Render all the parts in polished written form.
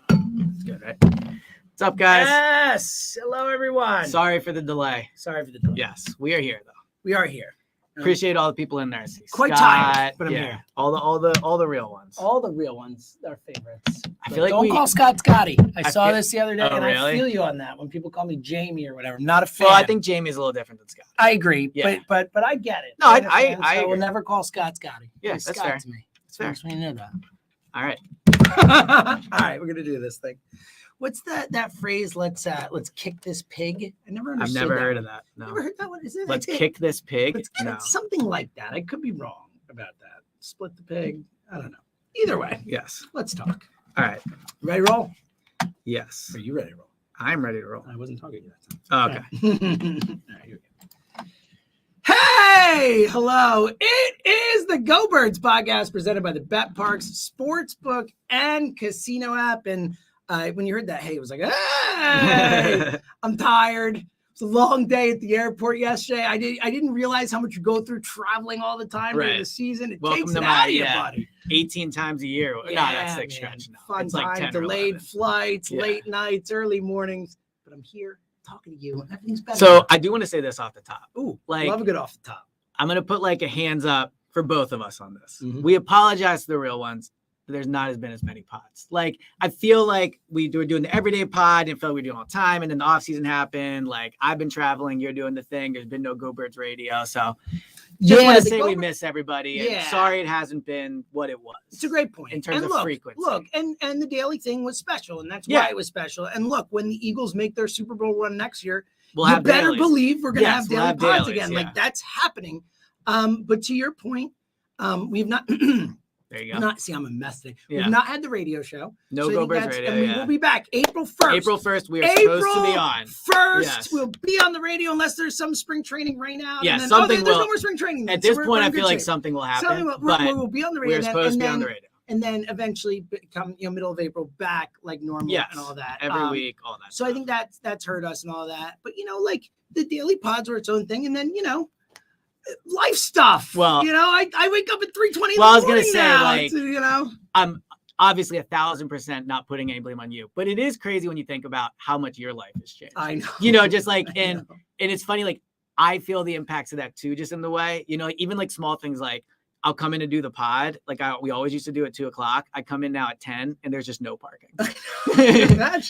That's good, right? What's up, guys? Yes. Hello, everyone. Sorry for the delay. Yes, we are here though. We are here. Appreciate all the people in there. Quite tired, but I'm here. All the real ones. All the real ones, our favorites. I feel like don't call Scott Scotty. I saw this the other day, and really? I feel you on that. When people call me Jamie or whatever, I'm not a fan. Well, I think Jamie's a little different than Scott. I agree, Yeah. but I get it. No, I will agree. never call Scott Scotty. Yeah, He's that's Scott fair. to me. That's fair. Makes me know that. All right. All right, we're gonna do this thing. What's that phrase? Let's kick this pig. I never understood. I've never heard one. of that. No. Never heard that one. Is it? Let's kick this pig. No. It's something like that. I could be wrong about that. Split the pig. I don't know. Either way, Yes. let's talk. All right. Ready to roll? Yes. Are you ready to roll? I'm ready to roll. I wasn't talking to you that Oh, time. okay. All right, here we go. Hey, hello. It is the Go Birds podcast presented by the Bet Parks Sportsbook and Casino app. And when you heard that, hey, it was like, hey, I'm tired. It was a long day at the airport yesterday. I didn't realize how much you go through traveling all the time during the season. It Welcome takes to it my out of you, buddy. 18 times a year. No, that's thick stretch. No. Fun It's time, like 10 or delayed 11. flights, late nights, early mornings. But I'm here talking to you, and everything's better. So I do want to say this off the top. Ooh, like, love a good off the top. I'm going to put like a hands up for both of us on this. Mhm. We apologize to the real ones. There's not been as many pods. Like, I feel like we were doing the everyday pod and felt like we were doing all the time. And then the off season happened. Like, I've been traveling. You're doing the thing. There's been no Go Birds radio. So just want to say we miss everybody. And sorry it hasn't been what it was. It's a great point. In terms of frequency. Look, and the daily thing was special. And that's why it was special. And look, when the Eagles make their Super Bowl run next year, you better believe we're going to have daily pods again. Yeah. Like, that's happening. But to your point, we've not... There you go. I'm a mess today. We've not had the radio show. No Go Birds radio. And we will be back April 1st. April 1st, we are supposed to be on. 1st, we'll be on the radio unless there's some spring training right now. Yeah, then, something there's will. no more spring training. At this point, I feel like something will happen. We'll be on the radio. We're supposed to be on the radio. And then eventually become, middle of April, back like normal and all that. Every week, all that. So I think that's hurt us and all that. But, like the daily pods are its own thing. And then, life stuff. Well, I wake up at 3:20. Well, I was gonna say, now, like, to, I'm obviously 1,000% not putting any blame on you, but it is crazy when you think about how much your life has changed. I know. Just like, and it's funny, like, I feel the impacts of that too, just in the way, even like small things like I'll come in and do the pod. Like we always used to do at 2:00. I come in now at 10 and there's just no parking.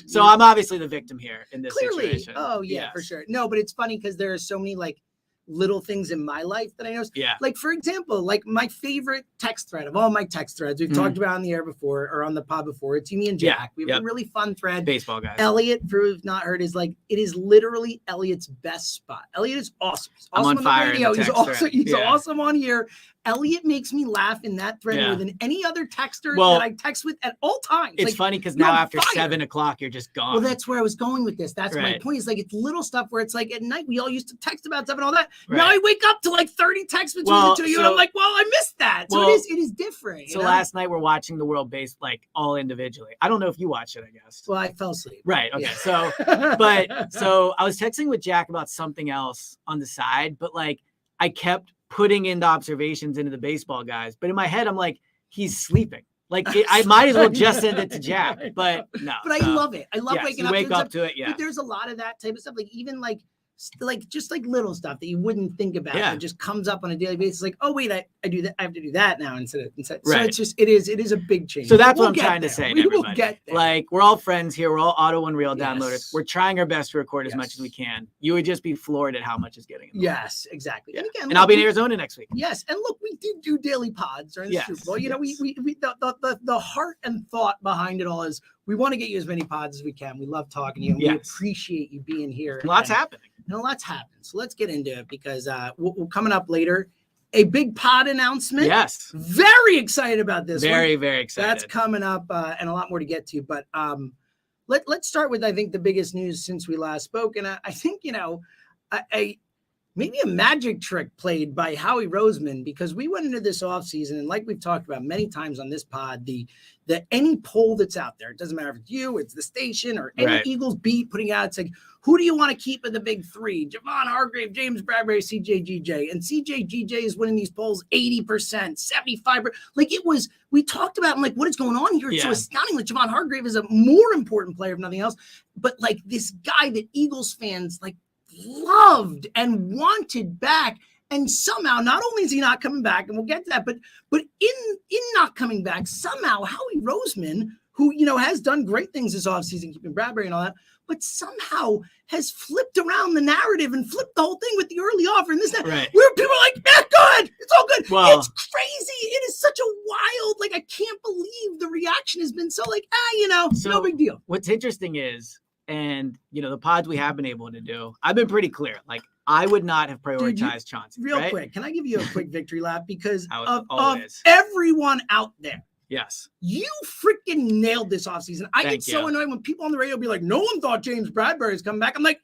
So I'm obviously the victim here in this situation. Oh yeah, for sure. No, but it's funny because there are so many like little things in my life that I noticed. Yeah. Like, for example, like my favorite text thread of all my text threads we've talked about on the air before or on the pod before. It's me and Jack. We have a really fun thread. Baseball guys. Elliot, for who've not heard, is like, it is literally Elliot's best spot. Elliot is awesome. He's awesome I'm on fire. The radio. He's awesome on here. Elliot makes me laugh in that thread more than any other texter that I text with at all times. It's like, funny because now after 7:00, you're just gone. Well, that's where I was going with this. That's my point. Is like, it's little stuff where it's like at night we all used to text about stuff and all that. Right. Now I wake up to like 30 texts between the two of you, and I'm like, well, I missed that. So it is different. So last night we're watching the World Base like all individually. I don't know if you watched it, I guess. Well, I fell asleep. Right. Okay. Yeah. So I was texting with Jack about something else on the side, but like I kept putting in the observations into the baseball guys, but in my head I'm like, he's sleeping. Like I might as well just send it to Jack, but no. But I love it. I love waking up to it. Yeah. But there's a lot of that type of stuff. Like even like just like little stuff that you wouldn't think about. That just comes up on a daily basis. Like, oh wait, I do that. I have to do that now instead. So it's just it is a big change. So that's what I'm trying to say. We will get there. Like we're all friends here. We're all Auto and Reel downloaders. We're trying our best to record as much as we can. You would just be floored at how much is getting in the way. Exactly. Yeah. And again, and I'll be in Arizona next week. Yes, and look, we do daily pods during the Super Bowl. We the heart and thought behind it all is we want to get you as many pods as we can. We love talking to you, and we appreciate you being here. Lots happening. And lots happened. So let's get into it because we're coming up later. A big pod announcement. Yes. Very excited about this. Very excited. That's coming up and a lot more to get to. But let's start with, I think, the biggest news since we last spoke. And I think, maybe a magic trick played by Howie Roseman, because we went into this offseason, and like we've talked about many times on this pod, the any poll that's out there, it doesn't matter if it's you, it's the station, or any Eagles beat putting out, it's like, who do you want to keep in the big three? Javon Hargrave, James Bradbury, CJGJ. And CJGJ is winning these polls 80%, 75%. Like, it was, we talked about, like, what is going on here? It's so astounding. Like, Javon Hargrave is a more important player, if nothing else. But, like, this guy that Eagles fans, like, loved and wanted back. And somehow, not only is he not coming back, and we'll get to that, but in not coming back, somehow Howie Roseman, who, you know, has done great things this offseason, keeping Bradbury and all that, but somehow has flipped around the narrative and flipped the whole thing with the early offer and this and that. Right. Where people are like, yeah, good. It's all good. Well, it's crazy. It is such a wild, like, I can't believe the reaction has been so like, you know, so no big deal. What's interesting is, and, you know, the pods we have been able to do, I've been pretty clear. Like, I would not have prioritized Chauncey. Real quick, can I give you a quick victory lap? Because of everyone out there, yes, you freaking nailed this offseason. I get so annoyed when people on the radio be like, no one thought James Bradbury is coming back. I'm like,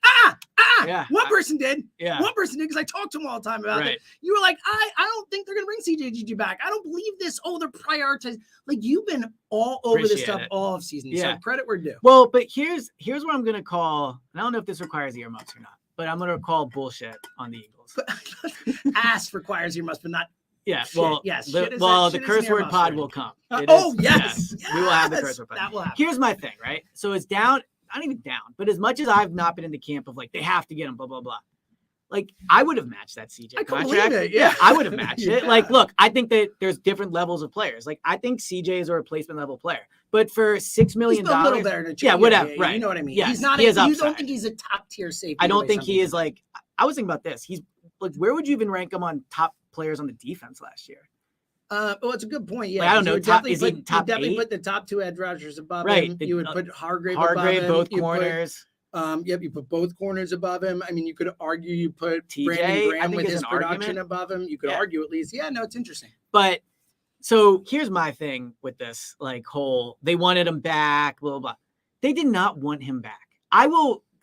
one person did. Yeah. One person did, because I talk to him all the time about it. You were like, I don't think they're going to bring CJGG back. I don't believe this. Oh, they're prioritizing. Like, you've been all over this stuff all offseason. Yeah. So credit where due. Well, but here's what I'm going to call, and I don't know if this requires earmuffs or not, but I'm going to call bullshit on the Eagles. Ass requires earmuffs, but not. Yeah, shit. Well, yes. The curse word pod will come. Yes. We will have the curse word pod. That will happen. Here's my thing, right? So it's down, not even down, but as much as I've not been in the camp of, like, they have to get him, blah, blah, blah. Like, I would have matched that CJ contract. Yeah, I would have matched it. Like, look, I think that there's different levels of players. Like, I think CJ is a replacement level player, but for $6 million, he's a little better. Whatever. Right. You know what I mean? Yes, he's not. You don't think he's a top tier safety. I don't think he is. Like, I was thinking about this. He's like, where would you even rank him on top players on the defense last year? Well, it's a good point. Yeah, like, I don't know. Is he top definitely 8? Put the top 2 edge rushers above him. You would put Hargrave above him. Both corners. You put both corners above him. I mean, you could argue you put Brandon Graham with his production above him. You could argue at least. Yeah, no, it's interesting. But so here's my thing with this, like, whole, they wanted him back, blah, blah, blah. They did not want him back.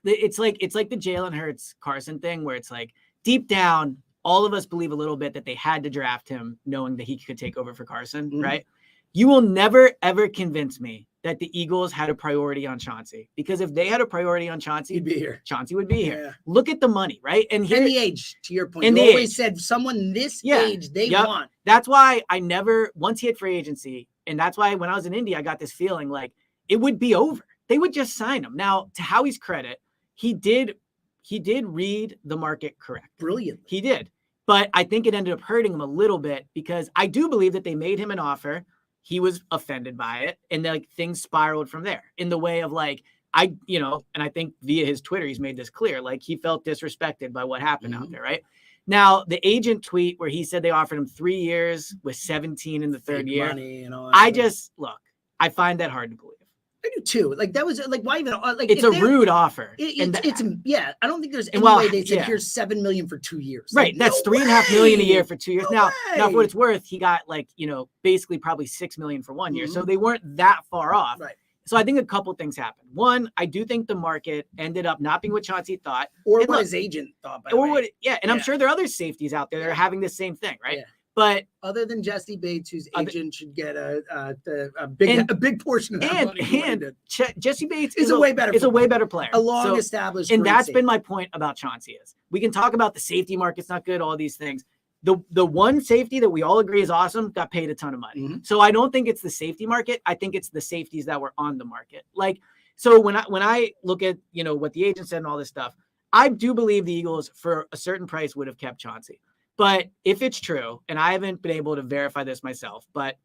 It's like the Jalen Hurts Carson thing, where it's like, deep down, all of us believe a little bit that they had to draft him knowing that he could take over for Carson, right? You will never, ever convince me that the Eagles had a priority on Chauncey, because if they had a priority on Chauncey, he'd be here. Chauncey would be here. Look at the money, right? And the age, to your point. You always said someone this age they want. That's why I never, once he had free agency, and that's why when I was in Indy, I got this feeling like it would be over. They would just sign him. Now, to Howie's credit, he did read the market correct. Brilliant. He did. But I think it ended up hurting him a little bit, because I do believe that they made him an offer. He was offended by it, and like things spiraled from there in the way of, like, and I think via his Twitter, he's made this clear. Like, he felt disrespected by what happened out there. Right now, the agent tweet where he said they offered him 3 years with 17 in the third year. And all that. I find that hard to believe. I do too. Like, that was like, why even like, it's a rude offer. I don't think there's any way they said here's $7 million for 2 years. Right. Like, that's $3.5 million a year for 2 years. Now for what it's worth, he got, like, basically probably $6 million for 1 year. So they weren't that far off. Right. So I think a couple things happened. One, I do think the market ended up not being what Chauncey thought. Or what his agent thought, by the way. I'm sure there are other safeties out there that are having the same thing, right? Yeah. But other than Jesse Bates, whose agent should get a big portion of that money. And Jesse Bates is a way better player. A long-established. And that's been my point about Chauncey is we can talk about the safety market's not good, all these things. The one safety that we all agree is awesome got paid a ton of money. So I don't think it's the safety market. I think it's the safeties that were on the market. Like, so when I look at, what the agent said and all this stuff, I do believe the Eagles for a certain price would have kept Chauncey. But if it's true, and I haven't been able to verify this myself, but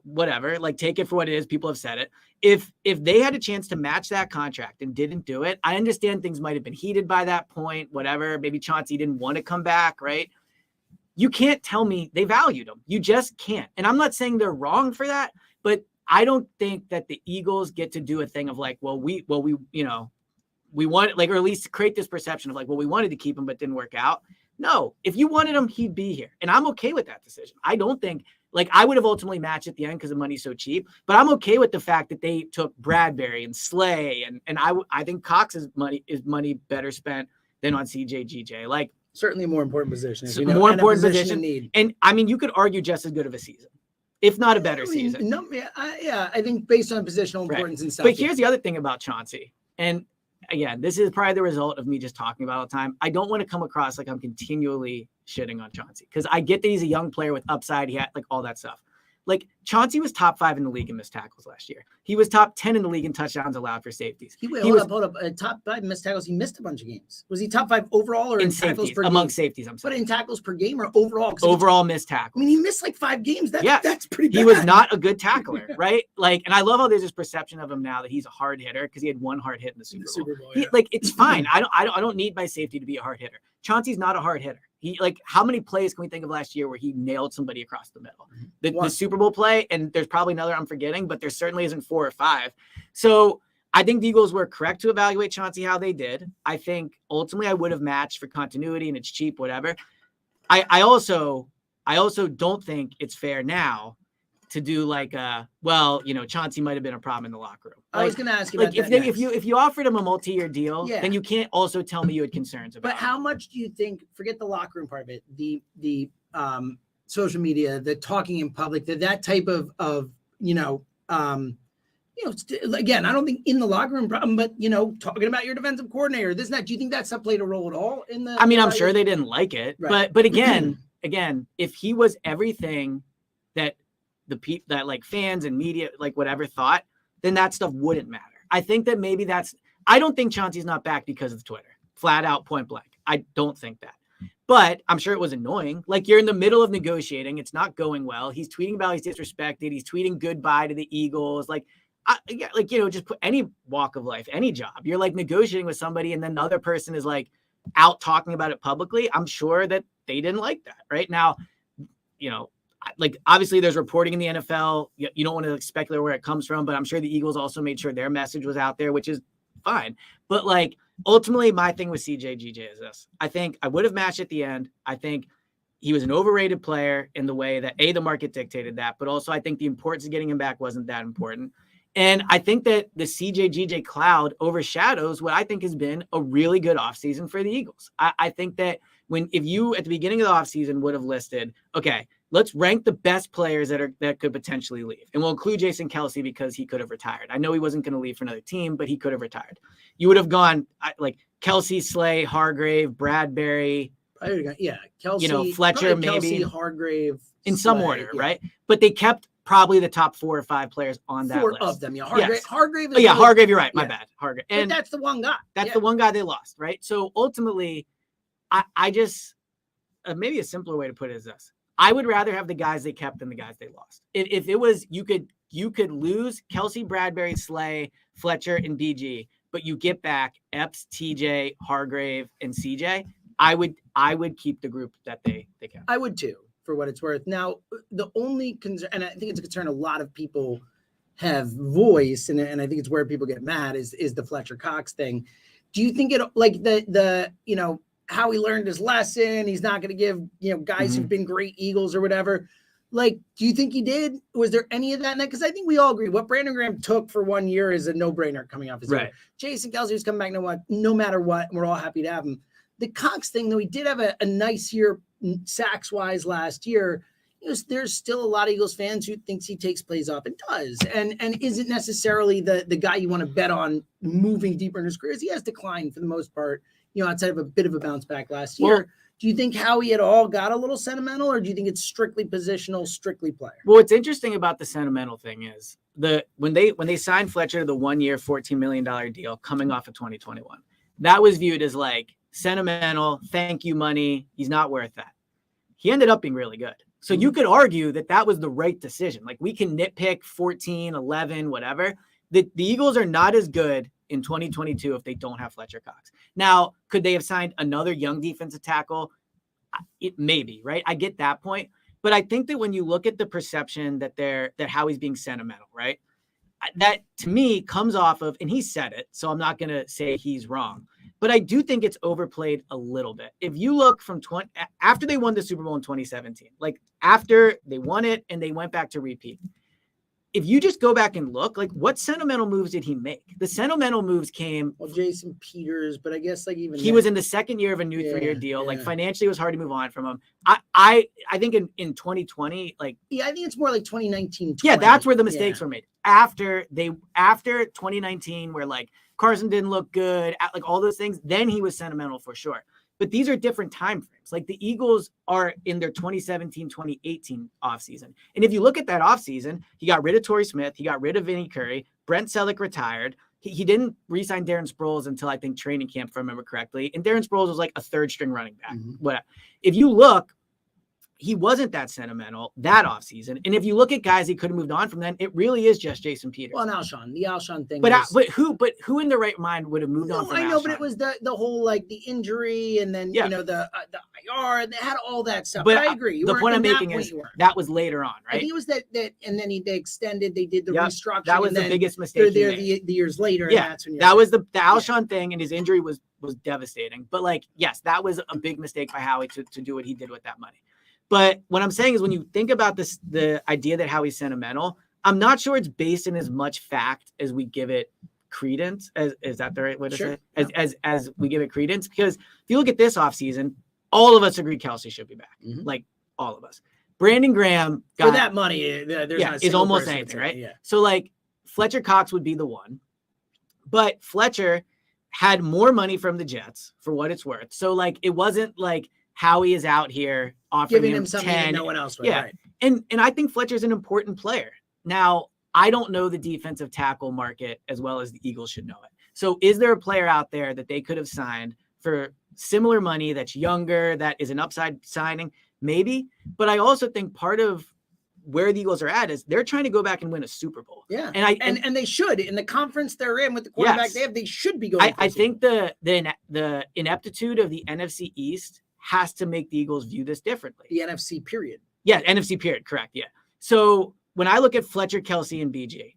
whatever, like, take it for what it is. People have said it. If they had a chance to match that contract and didn't do it, I understand things might have been heated by that point, whatever. Maybe Chauncey didn't want to come back, right? You can't tell me they valued him. You just can't. And I'm not saying they're wrong for that, but I don't think that the Eagles get to do a thing of like, we want, like, or at least create this perception of like, well, we wanted to keep him, but didn't work out. No, if you wanted him, he'd be here. And I'm okay with that decision. I don't think, like, I would have ultimately matched at the end because the money's so cheap, but I'm okay with the fact that they took Bradbury and Slay. And I think Cox's money is money better spent than on CJGJ. Like, Certainly a more important position. So more important position. Need. And I mean, you could argue just as good of a season, if not a better season. No, I think based on positional importance and stuff. But here's the other thing about Chauncey. And again, this is probably the result of me just talking about all the time. I don't want to come across like I'm continually shitting on Chauncey because I get that he's a young player with upside. He had like all that stuff. Like Chauncey was top 5 in the league in missed tackles last year. He was top 10 in the league in touchdowns allowed for safeties. Hold up. Top 5 missed tackles. He missed a bunch of games. Was he top 5 overall or in tackles per game? Among safeties, I'm sorry. But in tackles per game or overall? Overall missed tackles. I mean, he missed like 5 games. That's pretty bad. He was not a good tackler, right? Like, and I love how there's this perception of him now that he's a hard hitter because he had one hard hit in the Super Bowl. Like, it's fine. I don't need my safety to be a hard hitter. Chauncey's not a hard hitter. He like how many plays can we think of last year where he nailed somebody across the middle? The Super Bowl play, and there's probably another I'm forgetting, but there certainly isn't 4 or 5. So I think the Eagles were correct to evaluate Chauncey how they did. I think ultimately I would have matched for continuity and it's cheap, whatever. I also don't think it's fair now to do like Chauncey might have been a problem in the locker room. Like, I was going to ask you about that if you offered him a multi-year deal, then you can't also tell me you had concerns about. But how much do you think? Forget the locker room part of it. The social media, the talking in public, that type of again, I don't think in the locker room problem, but talking about your defensive coordinator, this and that. Do you think that stuff played a role at all in the? I mean, I'm sure they didn't like it, right. but again, if he was everything that the people that like fans and media, like whatever thought, then that stuff wouldn't matter. I think that maybe I don't think Chauncey's not back because of Twitter, flat out, point blank. I don't think that, but I'm sure it was annoying. Like you're in the middle of negotiating. It's not going well. He's tweeting about he's disrespected. He's tweeting goodbye to the Eagles. Just put any walk of life, any job. You're like negotiating with somebody and then the other person is like out talking about it publicly. I'm sure that they didn't like that right now, like obviously there's reporting in the NFL. You don't want to speculate where it comes from, but I'm sure the Eagles also made sure their message was out there, which is fine. But like ultimately my thing with GJ is this. I think I would have matched at the end. I think he was an overrated player in the way that the market dictated that, but also I think the importance of getting him back wasn't that important. And I think that the GJ cloud overshadows what I think has been a really good offseason for the Eagles. I think that if you at the beginning of the offseason would have listed, okay, let's rank the best players that could potentially leave. And we'll include Jason Kelce because he could have retired. I know he wasn't going to leave for another team, but he could have retired. You would have gone like Kelce, Slay, Hargrave, Bradbury. Kelce, Fletcher, maybe. Kelce, Hargrave. In some order, right? But they kept probably the top 4 or 5 players on that list. 4 of them, yeah. Hargrave. Hargrave, you're right. My bad. Hargrave. And but that's the one guy. That's the one guy they lost, right? So ultimately, I just maybe a simpler way to put it is this. I would rather have the guys they kept than the guys they lost. If it was, you could lose Kelce, Bradbury, Slay, Fletcher, and BG, but you get back Epps, TJ, Hargrave, and CJ. I would keep the group that they kept. I would too, for what it's worth. Now, the only concern, and I think it's a concern a lot of people have voiced, and I think it's where people get mad is the Fletcher Cox thing. Do you think it like the how he learned his lesson? He's not going to give, guys who've been great Eagles or whatever. Like, do you think he did? Was there any of that in that? Because I think we all agree what Brandon Graham took for 1 year is a no-brainer coming off his own. Jason Kelce was coming back no matter what. And we're all happy to have him. The Cox thing, though, he did have a nice year sacks-wise last year. There's still a lot of Eagles fans who thinks he takes plays off and does, and isn't necessarily the guy you want to bet on moving deeper in his career. He has declined for the most part, outside of a bit of a bounce back last year. Well, do you think Howie at all got a little sentimental, or do you think it's strictly positional, strictly player? Well, what's interesting about the sentimental thing is when they signed Fletcher to the 1 year, $14 million deal coming off of 2021, that was viewed as like sentimental, thank you money. He's not worth that. He ended up being really good. So you could argue that was the right decision. Like we can nitpick 14, 11, whatever. The Eagles are not as good in 2022 if they don't have Fletcher Cox. Now, could they have signed another young defensive tackle? It maybe, right? I get that point. But I think that when you look at the perception that Howie's being sentimental, right? That to me comes off of, and he said it, so I'm not going to say he's wrong, but I do think it's overplayed a little bit. If you look from after they won the Super Bowl in 2017, like after they won it and they went back to repeat, if you just go back and look, like what sentimental moves did he make? The sentimental moves came. Well, Jason Peters, but I guess like even he was in the second year of a new 3-year deal. Like financially, it was hard to move on from him. I think in 2020, like I think it's more like 2019. Yeah, that's where the mistakes were made after 2019, where like Carson didn't look good, like all those things. Then he was sentimental for sure. But these are different time frames. Like the Eagles are in their 2017, 2018 offseason. And if you look at that offseason, he got rid of Torrey Smith. He got rid of Vinny Curry. Brent Selleck retired. He didn't re-sign Darren Sproles until I think training camp, if I remember correctly. And Darren Sproles was like a third string running back. Whatever. If you look, he wasn't that sentimental that offseason. And if you look at guys he could have moved on from then, it really is just Jason Peters. Well, and the Alshon thing. But who in their right mind would have moved on from I know, Alshon? but it was the whole like the injury and then you know the IR and they had all that stuff. But I agree. The point I'm making is that was later on, right? I think it was that and then they extended, they did the restructuring. That was the biggest mistake. They're there the years later. Yeah, and that's when that was the Alshon thing, and his injury was devastating. But like, yes, that was a big mistake by Howie to do what he did with that money. But what I'm saying is when you think about this, the idea that Howie's sentimental, I'm not sure it's based in as much fact as we give it credence. Is that the right way to say it? As we give it credence? Because if you look at this offseason, all of us agree Kelsey should be back. Like all of us. Brandon Graham for that money, is almost anything, right? Yeah. So like Fletcher Cox would be the one. But Fletcher had more money from the Jets for what it's worth. So like it wasn't like Howie is out here offering giving him something 10. that no one else would. Yeah. Right. And I think Fletcher's an important player. Now, I don't know the defensive tackle market as well as the Eagles should know it. So is there a player out there that they could have signed for similar money that's younger, that is an upside signing? Maybe. But I also think part of where the Eagles are at is they're trying to go back and win a Super Bowl. Yeah. And they should. In the conference they're in with the quarterback they have, they should be going. I think the ineptitude of the NFC East has to make the Eagles view this differently. The NFC period. Yeah, NFC period, correct. Yeah. So when I look at Fletcher, Kelsey, and BG,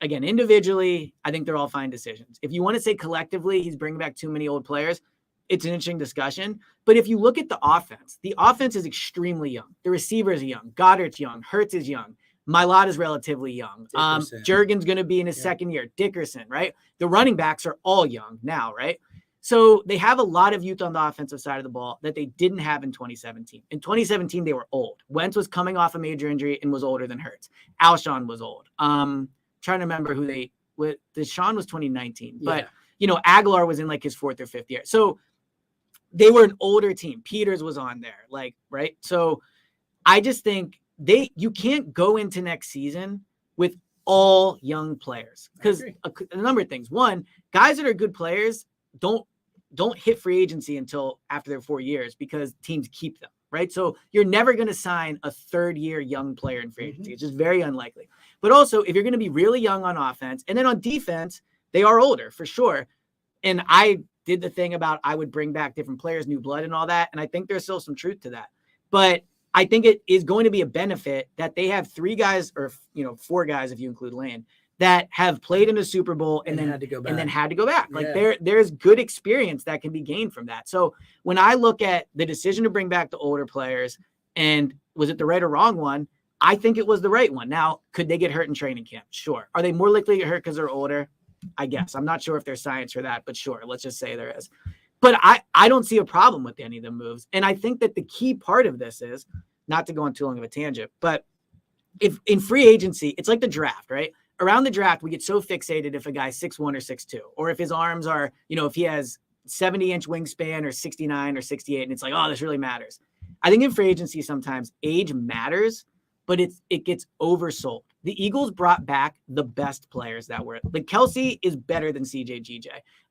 again, individually, I think they're all fine decisions. If you want to say collectively he's bringing back too many old players, it's an interesting discussion. But if you look at the offense is extremely young. The receivers are young. Goddard's young. Hurts is young. Mailata's relatively young. Juergen's going to be in his second year. Dickerson, right? The running backs are all young now, right? So they have a lot of youth on the offensive side of the ball that they didn't have in 2017. In 2017, they were old. Wentz was coming off a major injury and was older than Hurts. Alshon was old. Trying to remember who Deshaun was 2019, but Aguilar was in like his fourth or fifth year. So they were an older team. Peters was on there, like, right? So I just think you can't go into next season with all young players because a number of things. One, guys that are good players don't hit free agency until after their 4 years because teams keep them, right? So you're never going to sign a third-year young player in free agency. It's just very unlikely. But also, if you're going to be really young on offense, and then on defense, they are older for sure. And I did the thing about I would bring back different players, new blood and all that, and I think there's still some truth to that. But I think it is going to be a benefit that they have 3 guys or 4 guys if you include Lane that have played in a Super Bowl and then had to go back. Like there's good experience that can be gained from that. So when I look at the decision to bring back the older players and was it the right or wrong one? I think it was the right one. Now, could they get hurt in training camp? Sure. Are they more likely to get hurt because they're older? I guess. I'm not sure if there's science for that, but sure. Let's just say there is. But I don't see a problem with any of the moves. And I think that the key part of this is, not to go on too long of a tangent, but if in free agency, it's like the draft, right? Around the draft, we get so fixated if a guy's 6'1" or 6'2", or if his arms are, if he has 70-inch wingspan or 69 or 68, and it's like, oh, this really matters. I think in free agency, sometimes age matters, but it gets oversold. The Eagles brought back the best players that were like Kelsey is better than CJ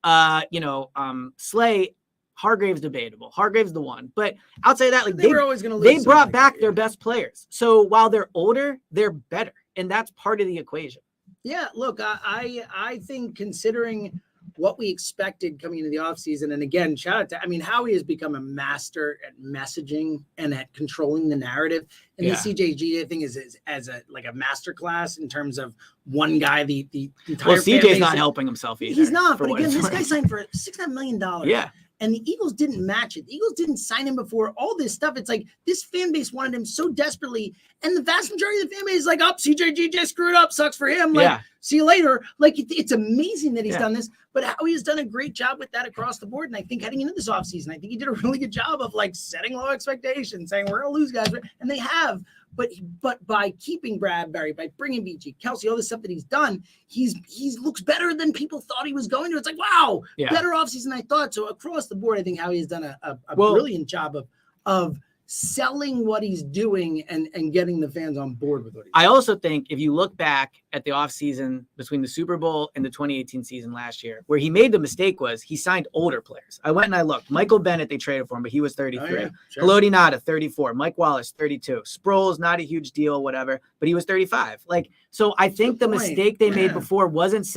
GJ. Slay, Hargrave's debatable. Hargrave's the one, but outside of that, like they were always going to lose. They brought back their best players. So while they're older, they're better, and that's part of the equation. Yeah, look, I think considering what we expected coming into the offseason, and again, shout out to, Howie has become a master at messaging and at controlling the narrative. And the CJG thing is as a masterclass in terms of one guy, the entire CJ's not helping himself either. He's not, but again, this guy signed for $6.5 million. Yeah. And the Eagles didn't match it. The Eagles didn't sign him before all this stuff. It's like this fan base wanted him so desperately. And the vast majority of the fan base is like, oh, CJGJ screwed up. Sucks for him. Like, see you later. Like, it's amazing that he's done this. But Howie has done a great job with that across the board. And I think heading into this offseason, I think he did a really good job of like setting low expectations, saying we're going to lose guys. And they have. But by keeping Bradbury, by bringing BG, Kelsey, all the stuff that he's done, he's looks better than people thought he was going to. It's like, wow, better offseason than I thought. So across the board, I think Howie has done a brilliant job of selling what he's doing and getting the fans on board with what he's doing. I also think if you look back at the offseason between the Super Bowl and the 2018 season last year, where he made the mistake was he signed older players. I went and I looked. Michael Bennett, they traded for him, but he was 33. Oh, yeah, sure. Haloti Ngata, 34. Mike Wallace, 32. Sproles, not a huge deal, whatever, but he was 35. Like, so I think the mistake they made before wasn't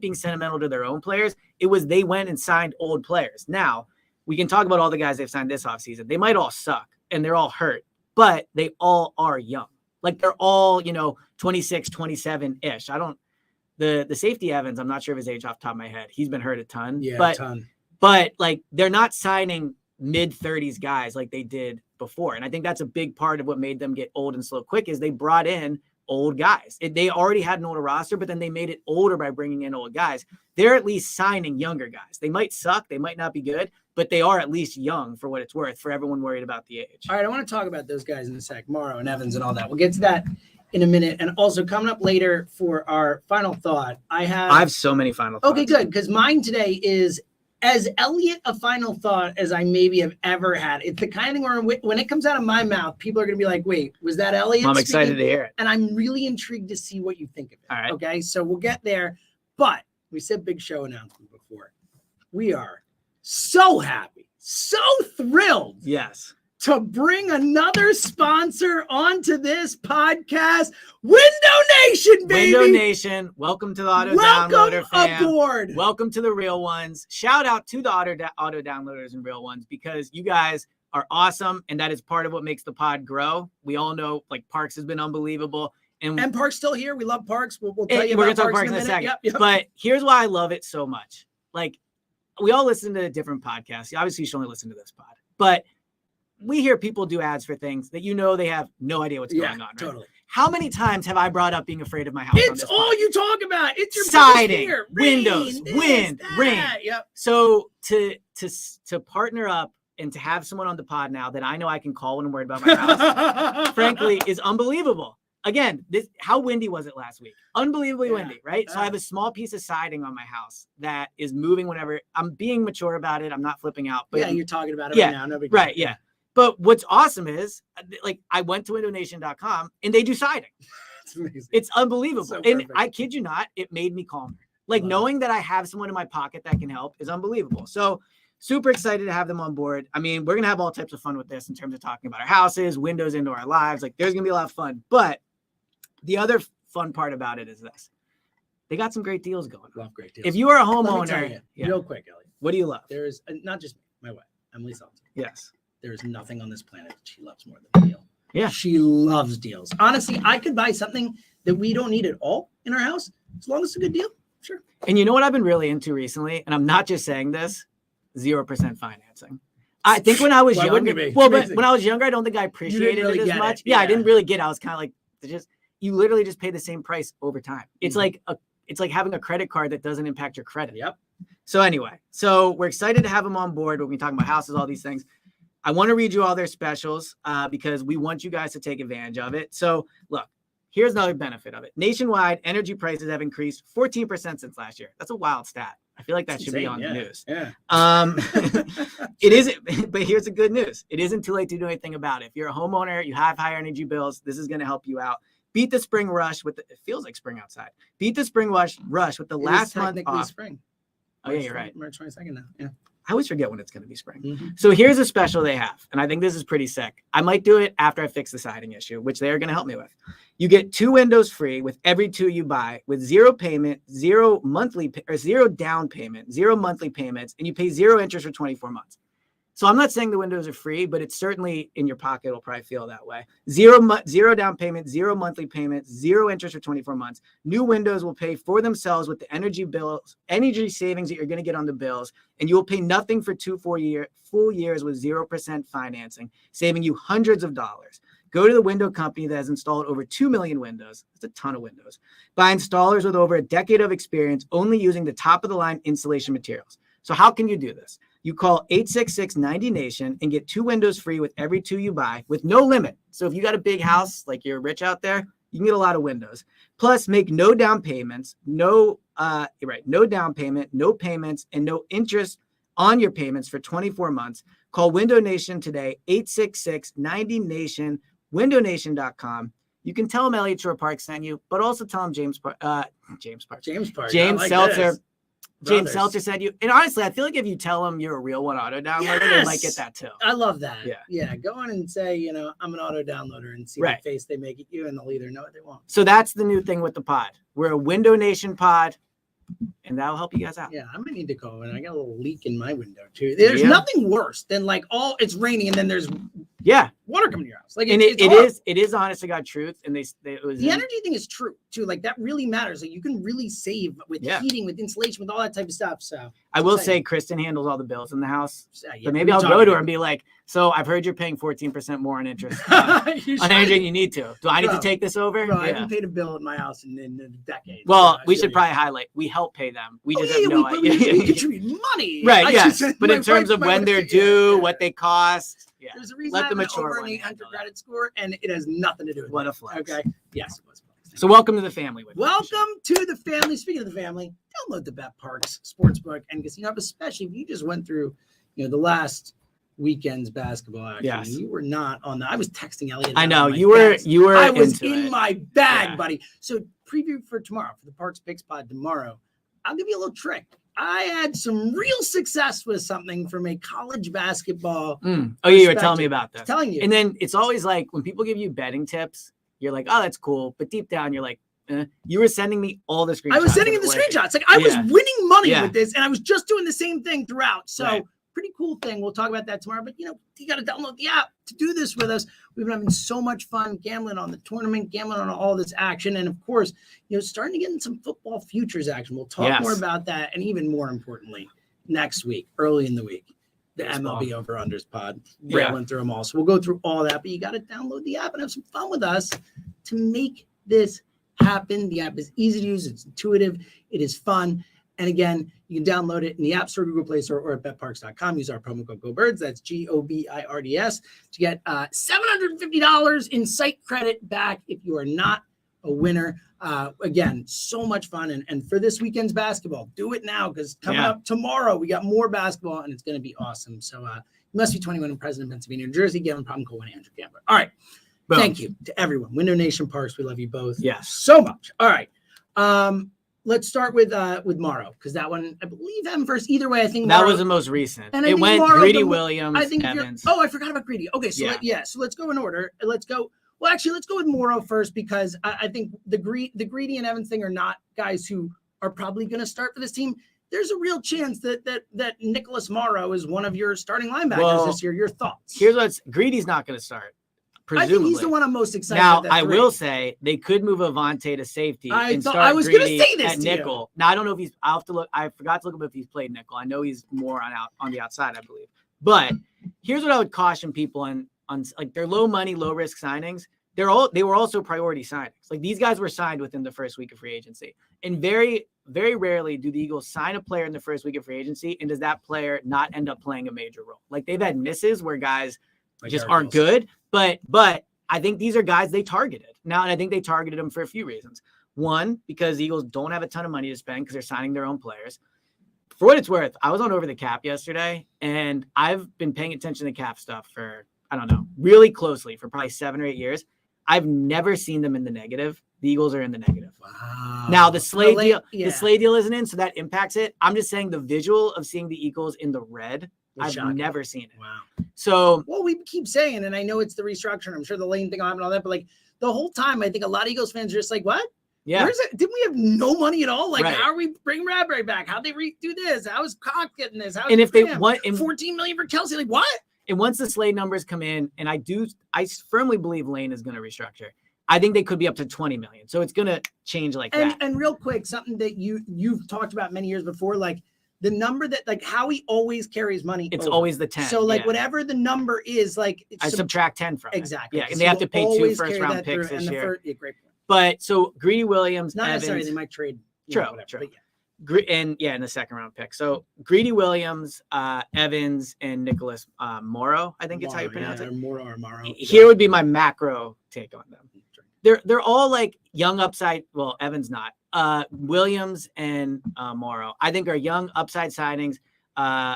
being sentimental to their own players. It was they went and signed old players. Now, we can talk about all the guys they've signed this offseason. They might all suck and they're all hurt, but they all are young. Like they're all, 26, 27-ish. The safety Evans, I'm not sure of his age off the top of my head. He's been hurt a ton. Yeah, a ton. But like they're not signing mid-30s guys like they did before. And I think that's a big part of what made them get old and slow quick is they brought in old guys. They already had an older roster, but then they made it older by bringing in old guys. They're at least signing younger guys. They might suck. They might not be good, but they are at least young for what it's worth for everyone worried about the age. All right, I want to talk about those guys in a sec, Morrow and Evans and all that. We'll get to that in a minute. And also coming up later for our final thought, I have so many final thoughts. Okay, good, because mine today is as Elliot a final thought as I maybe have ever had. It's the kind of thing where when it comes out of my mouth, people are going to be like, wait, was that Elliot? I'm excited to hear it. And I'm really intrigued to see what you think of it. All right. Okay, so we'll get there. But we said big show announcement before. We are so happy, so thrilled. Yes. To bring another sponsor onto this podcast, Window Nation, baby. Window Nation, welcome to the Auto Downloader fam. Aboard. Welcome to the real ones. Shout out to the Auto Downloaders and real ones because you guys are awesome, and that is part of what makes the pod grow. We all know, like, Parks has been unbelievable. And Parks still here. We love Parks. We'll tell you we're about gonna talk Parks in a second. Yep. But here's why I love it so much. Like, we all listen to different podcasts. Obviously, you should only listen to this pod. But we hear people do ads for things that they have no idea what's going on. Right? Totally. How many times have I brought up being afraid of my house? It's all you talk about. It's your siding, windows, wind, rain. Yep. So to partner up and to have someone on the pod now that I know I can call when I'm worried about my house, frankly, is unbelievable. Again, how windy was it last week? Unbelievably windy, right? So I have a small piece of siding on my house that is moving whenever I'm being mature about it. I'm not flipping out. But you're talking about it right now. No big deal. Right, yeah. But what's awesome is, like, I went to windownation.com and they do siding. It's amazing. It's unbelievable. So and I kid you not, it made me calmer. Like, knowing that I have someone in my pocket that can help is unbelievable. So super excited to have them on board. I mean, we're going to have all types of fun with this in terms of talking about our houses, windows into our lives. Like, there's going to be a lot of fun. But the other fun part about it is this. They got some great deals going. Love great deals. If you are a homeowner, real quick, Ellie. What do you love? There is not just my wife, Emily Sullivan. Yes. There is nothing on this planet that she loves more than a deal. Yeah. She loves deals. Honestly, I could buy something that we don't need at all in our house as long as it's a good deal. Sure. And you know what I've been really into recently? And I'm not just saying this, 0% financing. I think when I was younger, but when I was younger, I don't think I appreciated it as much. Yeah, I didn't really get it. I was kind of like, you literally just pay the same price over time. It's like having a credit card that doesn't impact your credit. Yep. So anyway, we're excited to have them on board. We're going to be talking about houses, all these things. I want to read you all their specials because we want you guys to take advantage of it. So look, here's another benefit of it. Nationwide, energy prices have increased 14% since last year. That's a wild stat. I feel like that should be on the news. Yeah. It isn't, but here's the good news. It isn't too late to do anything about it. If you're a homeowner, you have higher energy bills, this is going to help you out. Beat the spring rush it feels like spring outside. Beat the spring rush with the last month off. Spring. Oh, yeah, you're right. March 22nd now. Yeah. I always forget when it's going to be spring. Mm-hmm. So here's a special they have, and I think this is pretty sick. I might do it after I fix the siding issue, which they are going to help me with. You get 2 windows free with every 2 you buy, with 0 payment, 0 down payment, 0 monthly payments, and you pay 0 interest for 24 months. So I'm not saying the windows are free, but it's certainly in your pocket. It'll probably feel that way. Zero down payment, 0 monthly payments, 0 interest for 24 months. New windows will pay for themselves with the energy savings that you're going to get on the bills, and you will pay nothing for 2 full years with 0% financing, saving you hundreds of dollars. Go to the window company that has installed over 2 million windows. That's a ton of windows. By installers with over a decade of experience, only using the top of the line installation materials. So how can you do this? You call 866-90-NATION and get 2 windows free with every 2 you buy with no limit. So if you got a big house, like you're rich out there, you can get a lot of windows. Plus, make no down payments, no down payment, no payments, and no interest on your payments for 24 months. Call Window Nation today, 866-90-NATION, windownation.com. You can tell them Elliott Shore Park sent you, but also tell them James Seltzer. James Seltzer said you. And honestly, I feel like if you tell them you're a real one auto downloader, they might get that too. I love that. Yeah. Go on and say, I'm an auto downloader and see what face they make at you, and they'll either know what they want. So that's the new thing with the pod. We're a Window Nation pod, and that'll help you guys out. Yeah, I might need to go. And I got a little leak in my window too. There's nothing worse than like it's raining and then there's water coming to your house. Like it is honest to God truth. And the energy thing is true too. Like that really matters. Like you can really save with heating, with insulation, with all that type of stuff. So I will say Kristen handles all the bills in the house. But maybe I'll go to her and be like, so I've heard you're paying 14% more on interest on anything you need to. Do I need to take this over? Bro, I haven't paid a bill at my house in a decade. Well, we should probably highlight, we help pay them. We just have no idea. We contribute money. Right, yes. But in terms of when they're due, what they cost, there's a reason I have over an 800 credit score, and it has nothing to do with what a flex. Okay. Yes, it was. So welcome to the family. Welcome to the family. Speaking of the family, download the Bet Parks Sportsbook and Casino app, especially if you just went through, the last weekend's basketball action. Yes. You were not on that. I was texting Elliott. I know you were. I was in my bag, buddy. So preview for tomorrow, for the Parks Picks pod tomorrow, I'll give you a little trick. I had some real success with something from a college basketball. Oh, you were telling me about that. Telling you. And then it's always like when people give you betting tips, you're like, oh, that's cool. But deep down, you're like, you were sending me all the screenshots. I was sending you the screenshots. Like I was winning money with this, and I was just doing the same thing throughout. So pretty cool thing. We'll talk about that tomorrow. But, you got to download the app to do this with us. We've been having so much fun gambling on the tournament, gambling on all this action. And, of course, starting to get in some football futures action. We'll talk more about that. And even more importantly, next week, early in the week, the MLB over-unders pod, railing through them all. So we'll go through all that. But you got to download the app and have some fun with us to make this happen. The app is easy to use. It's intuitive. It is fun. And again, you can download it in the App Store, Google Play Store, or at betparks.com. Use our promo code GoBirds. That's GOBIRDS to get $750 in site credit back if you are not a winner. Again, so much fun. And for this weekend's basketball, do it now because coming up tomorrow, we got more basketball and it's going to be awesome. So you must be 21 and present in Pennsylvania, New Jersey. Give them a problem, call 1-800 Gambler. All right. Boom. Thank you to everyone. Window Nation Parks, we love you both. Yes. So much. All right. Let's start with Morrow because that one, I believe, him first. Either way, I think that was the most recent. And it went Morrow, Greedy Williams. I think Evans. I forgot about Greedy. Okay, so so let's go in order. Let's go. Well, actually, let's go with Morrow first because I think the Greedy and Evans thing are not guys who are probably going to start for this team. There's a real chance that Nicholas Morrow is one of your starting linebackers this year. Your thoughts? Here's Greedy's not going to start. Presumably. I think he's the one I'm most excited about. Now, I will say they could move Avante to safety and start I was going to say this at nickel. Now, I don't know if I'll have to look. I forgot to look up if he's played nickel. I know he's more on the outside, I believe. But here's what I would caution people on like their low money, low risk signings. They were also priority signings. Like these guys were signed within the first week of free agency. And very, very rarely do the Eagles sign a player in the first week of free agency. And does that player not end up playing a major role? Like they've had misses where guys just aren't good. But I think these are guys they targeted. Now, and I think they targeted them for a few reasons. One, because the Eagles don't have a ton of money to spend because they're signing their own players. For what it's worth, I was on Over the Cap yesterday, and I've been paying attention to cap stuff for, I don't know, really closely for probably 7 or 8 years. I've never seen them in the negative. The Eagles are in the negative. Wow. Now, the Slade deal isn't in, so that impacts it. I'm just saying the visual of seeing the Eagles in the red, I've never seen it. Wow. So, well, we keep saying, and I know it's the restructure, and I'm sure the lane thing will happen and all that, but like the whole time, I think a lot of Eagles fans are just like, what? Yeah. Where's it? Didn't we have no money at all? Like, Right. how are we bringing Bradbury back? How'd they do this? How is Cox getting this? And if they want, 14 million for Kelsey, like what? And once the Slade numbers come in, and I firmly believe Lane is going to restructure. I think they could be up to 20 million. So it's going to change like that. And real quick, something that you've talked about many years before, like the number that, like, how he always carries money. It's always the 10. So like whatever the number is, like I subtract 10 from exactly. it. Yeah, and they have to pay 2 first-round picks this year. Great point. But so Greedy Williams, not Evans, necessarily they might trade. True. And in the second-round pick. So Greedy Williams, Evans, and Nicholas Morrow, I think it's how you pronounce it. Morrow. Here would be my macro take on them. They're all like young upside. Well, Evans not. Williams and Morrow, I think, are young upside signings.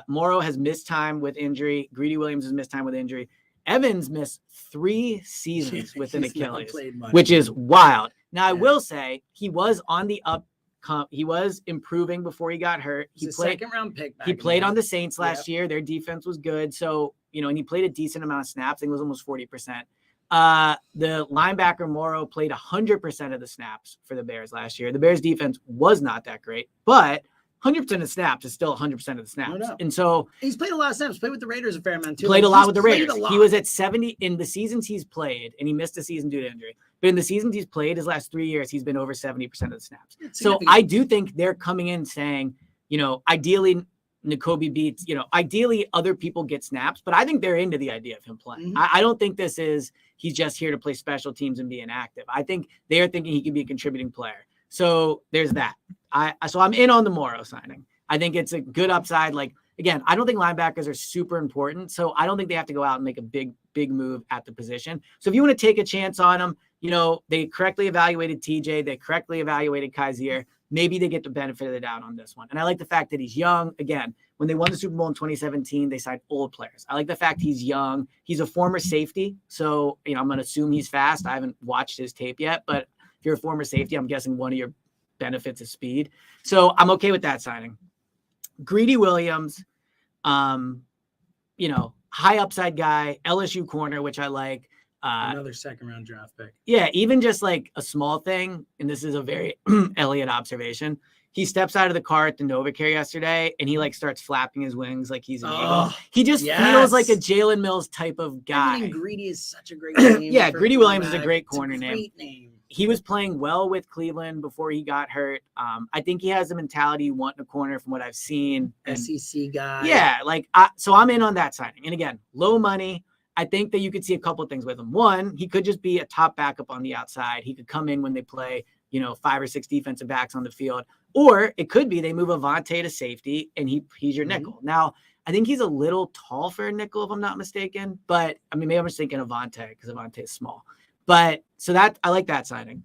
Morrow has missed time with injury. Greedy Williams has missed time with injury. Evans missed 3 seasons with an Achilles, which is wild. Now, I will say he was on the up. He was improving before he got hurt. He played second-round pick. He played on the Saints last year. Their defense was good. So, and he played a decent amount of snaps. I think it was almost 40%. The linebacker Morrow played 100% of the snaps for the Bears last year. The Bears defense was not that great, but 100% of snaps is still 100% of the snaps. No. And so he's played a lot of snaps, played with the Raiders a fair amount too. Played a lot with the Raiders. He was at 70 in the seasons he's played, and he missed a season due to injury. But in the seasons he's played, his last 3 years, he's been over 70% of the snaps. So I do think they're coming in saying, ideally N'Kobe beats, ideally other people get snaps, but I think they're into the idea of him playing. Mm-hmm. I don't think this is, he's just here to play special teams and be inactive. I think they are thinking he can be a contributing player. So there's that. So I'm in on the Morrow signing. I think it's a good upside. Like, again, I don't think linebackers are super important. So I don't think they have to go out and make a big move at the position. So if you want to take a chance on them, they correctly evaluated TJ. They correctly evaluated Kaiser. Maybe they get the benefit of the doubt on this one. And I like the fact that he's young. Again, when they won the Super Bowl in 2017, they signed old players. I like the fact he's young. He's a former safety. So, I'm going to assume he's fast. I haven't watched his tape yet, but if you're a former safety, I'm guessing one of your benefits is speed. So I'm okay with that signing. Greedy Williams, high upside guy, LSU corner, which I like. Another second-round draft pick. Yeah, even just like a small thing, and this is a very Elliott observation. He steps out of the car at the NovaCare yesterday, and he starts flapping his wings like he's an eagle. He just feels like a Jalen Mills type of guy. I mean, Greedy is such a great name. Yeah, Greedy Williams is a great corner name. He was playing well with Cleveland before he got hurt. I think he has the mentality you want in a corner from what I've seen. SEC guy. Yeah, so I'm in on that signing. And again, low money. I think that you could see a couple of things with him. One, he could just be a top backup on the outside. He could come in when they play, 5 or 6 defensive backs on the field. Or it could be they move Avonte to safety and he's your nickel. Now, I think he's a little tall for a nickel, if I'm not mistaken. But, maybe I'm just thinking Avonte because Avonte is small. But so that I like that signing.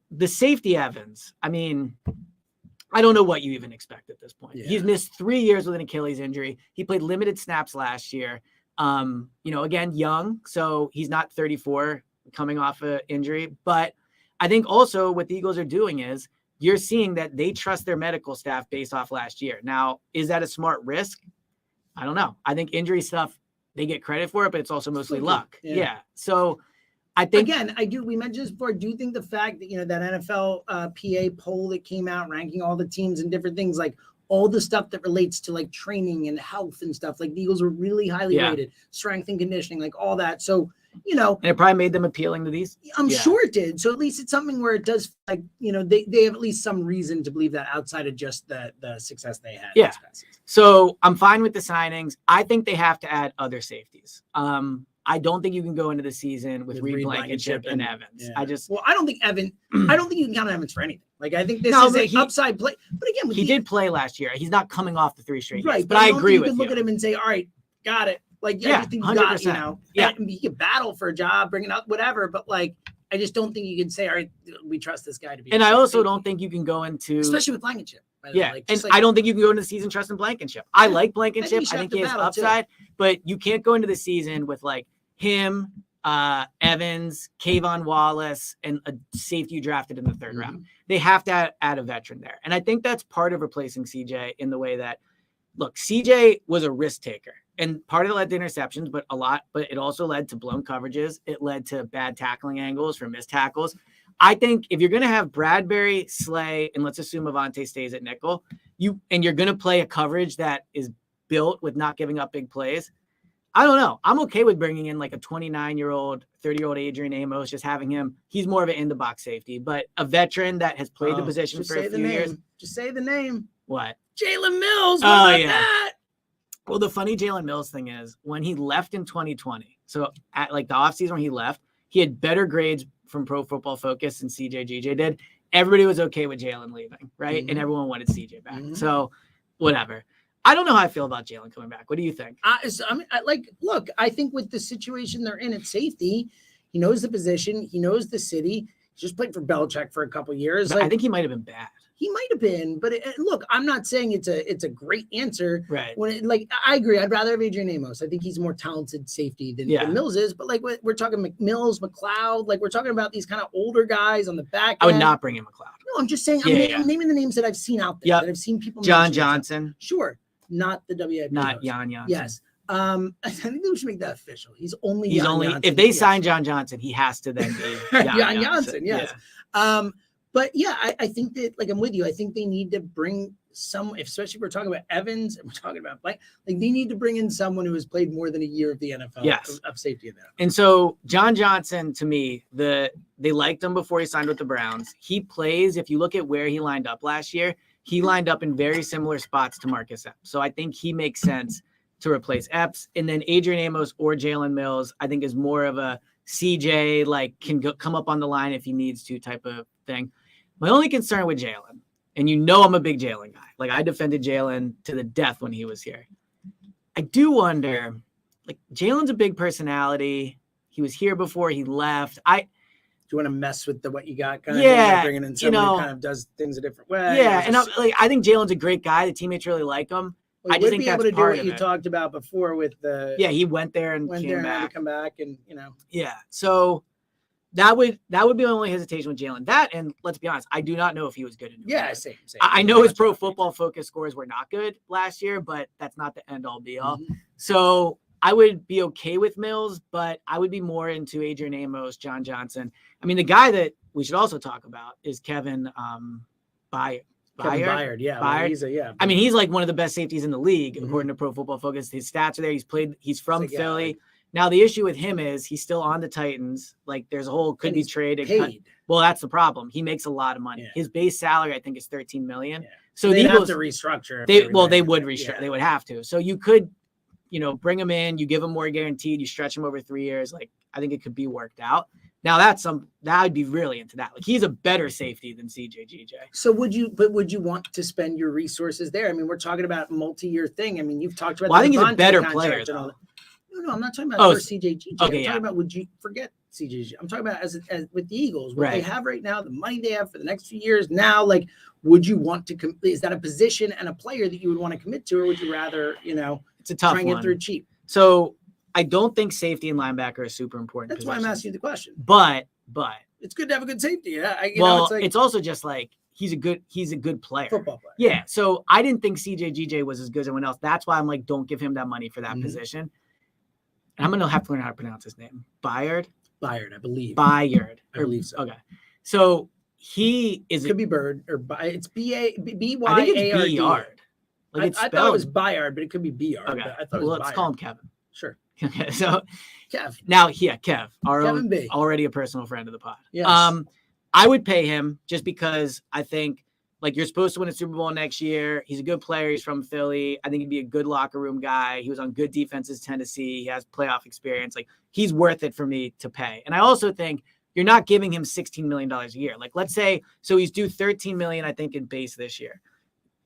The safety Evans, I don't know what you even expect at this point. Yeah. He's missed 3 years with an Achilles injury. He played limited snaps last year. Again, young, so he's not 34 coming off an injury. But I think also what the Eagles are doing is you're seeing that they trust their medical staff based off last year. Now, is that a smart risk? I don't know. I think injury stuff, they get credit for it, but it's also mostly luck. Yeah. So I think, again, we mentioned this before. I do think the fact that, that NFL PA poll that came out ranking all the teams and different things, like all the stuff that relates to like training and health and stuff, like the Eagles were really highly rated, strength and conditioning, like all that. So, and it probably made them appealing to these. I'm sure it did. So at least it's something where it does, like, they have at least some reason to believe that outside of just the success they had. Yeah. So I'm fine with the signings. I think they have to add other safeties. I don't think you can go into the season with Reed Blankenship and Evans. Yeah. I don't think you can count on Evans for anything. Like, I think this is upside play. But again, he did play last year. He's not coming off the 3 straight years. Right. But I agree with you. You can look at him and say, all right, got it. Like, I just think you 100%. got, he could battle for a job, bring it up, whatever. But like, I just don't think you can say, all right, we trust this guy to be. And I also don't think you can go into, especially with Blankenship. Yeah, I don't think you can go into the season trusting Blankenship. I like Blankenship. I think he has upside, but you can't go into the season with like him, Evans, Kayvon Wallace, and a safety you drafted in the 3rd round. They have to add a veteran there. And I think that's part of replacing CJ in the way that, look, CJ was a risk taker. And part of it led to interceptions, but it also led to blown coverages. It led to bad tackling angles for missed tackles. I think if you're going to have Bradbury, Slay, and let's assume Avante stays at nickel, you're going to play a coverage that is built with not giving up big plays. I don't know. I'm okay with bringing in like a 29-year-old, 30-year-old Adrian Amos, just having him. He's more of an in-the-box safety, but a veteran that has played the position for a few years. Just say the name. What? Jalen Mills. What about that? Well, the funny Jalen Mills thing is when he left in 2020, so at like the offseason when he left, he had better grades from Pro Football Focus than CJ did. Everybody was okay with Jalen leaving, right? Mm-hmm. And everyone wanted CJ back. Mm-hmm. So whatever. I don't know how I feel about Jalen coming back. What do you think? Look, I think with the situation they're in at safety, he knows the position. He knows the city. He just played for Belichick for a couple of years. I think he might have been bad. He might have been, but look, I'm not saying it's a great answer. Right. I agree. I'd rather have Adrian Amos. I think he's more talented safety than Mills is. But like we're talking McMills, McLeod, like we're talking about these kind of older guys on the back end. I would not bring in McLeod. No, I'm just saying. I'm naming the names that I've seen out there. That I've seen people. John Johnson. Sure, not the WIP. Not Jan Janssen. Yes. I think we should make that official. He's only Janssen. If they sign John Johnson, he has to then be Jan Janssen. Yes. Yeah. But yeah, I think that I'm with you. I think they need to bring especially if we're talking about Evans and we're talking about Blake, they need to bring in someone who has played more than a year of the NFL of safety of that. And so John Johnson, to me, they liked him before he signed with the Browns. He plays, if you look at where he lined up last year, he lined up in very similar spots to Marcus Epps. So I think he makes sense to replace Epps. And then Adrian Amos or Jalen Mills, I think is more of a CJ, can come up on the line if he needs to type of thing. My only concern with Jalen, and I'm a big Jalen guy. I defended Jalen to the death when he was here. I do wonder, Jalen's a big personality. He was here before he left. Do you want to mess with what you got? Kind of thing, bringing in somebody who kind of does things a different way. Yeah, and I think Jalen's a great guy. The teammates really like him. Well, I just think that's part of it. You talked about before with the. Yeah, he went there and had to come back, and Yeah, so. That would be my only hesitation with Jalen. That, and let's be honest, I do not know if he was good. Same. I know his Pro Football Focus scores were not good last year, but that's not the end all be all. Mm-hmm. So I would be okay with Mills, but I would be more into Adrian Amos, John Johnson. I mean, the guy that we should also talk about is Kevin Byard. Byard, yeah. Byard. I mean, he's like one of the best safeties in the league, according to Pro Football Focus. His stats are there. He's from Philly. Now, the issue with him is he's still on the Titans. There's a whole could be traded. Well, that's the problem. He makes a lot of money. Yeah. His base salary, I think, is $13 million. Yeah. So the Eagles have to restructure. They would restructure. Yeah. They would have to. So you could, bring him in. You give him more guaranteed. You stretch him over 3 years. I think it could be worked out. Now that I'd be really into that. He's a better safety than CJ. So would you want to spend your resources there? I mean, we're talking about a multi-year thing. I mean, you've talked about. Well, I think he's a better player. No, I'm not talking about CJ. I'm talking about would you forget CJ? I'm talking about as with the Eagles, what they have right now, the money they have for the next few years. Now, would you want to? Is that a position and a player that you would want to commit to, or would you rather, it's a tough try and get through cheap? So I don't think safety and linebacker are super important. That's why I'm asking you the question. But it's good to have a good safety. Yeah. It's also just he's a good player. Football player. Yeah. So I didn't think CJ was as good as anyone else. That's why I'm don't give him that money for that position. I'm going to have to learn how to pronounce his name. Byard, I believe. Byard. I believe so. Okay. So he is. It could be Bird or it's B-Y-A-R-D. I think it's B-Yard. I thought it was Byard, but it could be B-Yard. Okay. Let's call him Kevin. Sure. Okay. So Kev. Now, Kev. Kevin B. Already a personal friend of the pod. Yes. I would pay him just because I think you're supposed to win a Super Bowl next year. He's a good player. He's from Philly. I think he'd be a good locker room guy. He was on good defenses, Tennessee. He has playoff experience. He's worth it for me to pay. And I also think you're not giving him $16 million a year. Let's say, so he's due $13 million, I think, in base this year.